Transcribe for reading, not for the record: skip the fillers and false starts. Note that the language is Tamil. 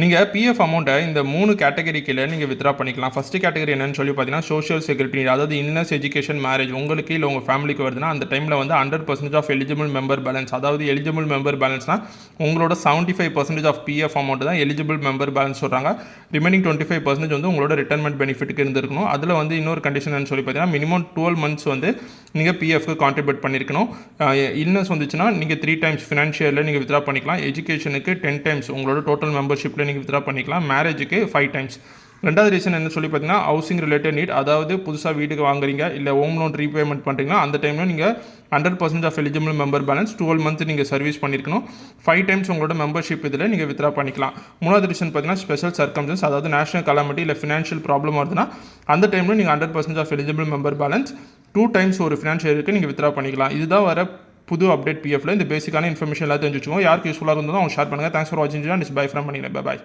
நீங்கள் பிஎஃப் அமௌண்ட்டை இந்த 3 கேட்டகரி கீழே நீங்கள் வித்ரா பண்ணிக்கலாம். ஃபஸ்ட்டு கேட்டகரி என்னன்னு சொல்லி பார்த்தீங்கன்னா, சோஷியல் செக்யூரிட்டி, அதாவது இல்னஸ், எஜுகேஷன், மேரேஜ் உங்களுக்கு இல்லை உங்கள் ஃபேமிலிக்கு வருதுன்னா அந்த டைமில் வந்து 100% ஆஃப் எலிஜிபிள் மெம்பர் பேலன்ஸ், அதாவது எலிஜிபிள் மெம்பர் பேலன்ஸ்னால் உங்களோட 75% ஆஃப் பிஎஃப் அமௌண்ட் தான் எலிஜிபிள் மெம்பர் பேலன்ஸ் சொல்கிறாங்க. ரிமைனிங் 25% வந்து உங்களோட ரிட்டர்மெண்ட் பெனிஃபிட்டுக்கு இருந்திருக்கணும். அதில் வந்து இன்னொரு கண்டிஷன் சொல்லி பார்த்தீங்கன்னா, மினிமம் 12 மந்த்ஸ் வந்து நீங்கள் பிஎஃப்க்கு கான்ட்ரிபியூட் பண்ணியிருக்கணும். இல்னஸ் வந்துச்சுன்னா நீங்கள் 3 டைம்ஸ் ஃபினான்ஷியலில் நீங்கள் வித்ரா பண்ணிக்கலாம். எஜுகேஷனுக்கு 10 டைம்ஸ் உங்களோட டோட்டல் மெம்பர்ஷிப்பில் நீங்கள் வித்ரா பண்ணிக்கலாம். மேரேஜுக்கு 5 டைம்ஸ். ரெண்டாவது ரீசன் என்ன சொல்லி பார்த்தீங்கன்னா, ஹவுசிங் ரிலேட்டட் நீட், அதாவது புதுசாக வீட்டுக்கு வாங்குறீங்க இல்லை ஹோம் லோன் ரீபேமெண்ட் பண்ணுறீங்கன்னா அந்த டைமில் நீங்கள் 100% of eligible member balance 12 month நீங்கள் சர்வீஸ் பண்ணியிருக்கணும். 5 டைம்ஸ் உங்களோட மெம்பர்ஷிப் இதில் நீங்கள் வித்ரா பண்ணிக்கலாம். மூணாவது ரீசன் பார்த்தீங்கன்னா, ஸ்பெஷல் சர்க்கம்ஸ்டன்ஸ், அதாவது நேஷனல் கலாமிட்டி இல்லை ஃபினான்ஷியல் ப்ராப்ளம் வருதுன்னா அந்த டைமில் நீங்கள் 100% of eligible member balance 2 times ஒரு ஃபினான்ஷியலுக்கு நீங்கள் வித்ரா பண்ணிக்கலாம். இதுதான் வர புது அப்டேட் பிஎஃப்ல. இந்த பேசிக்கான இன்ஃபர்மேஷன் எல்லாத்தையும் தெரிஞ்சுக்கோங்க. யாருக்கு யூஸ்ஃபுல்லாக இருந்ததோ அவங்க ஷேர் பண்ணுங்கள். தேங்க்ஸ் ஃபார் வாட்சிங். இட்ஸ் பை ஃப்ரம் பண்ணிக்கிறேன். பை.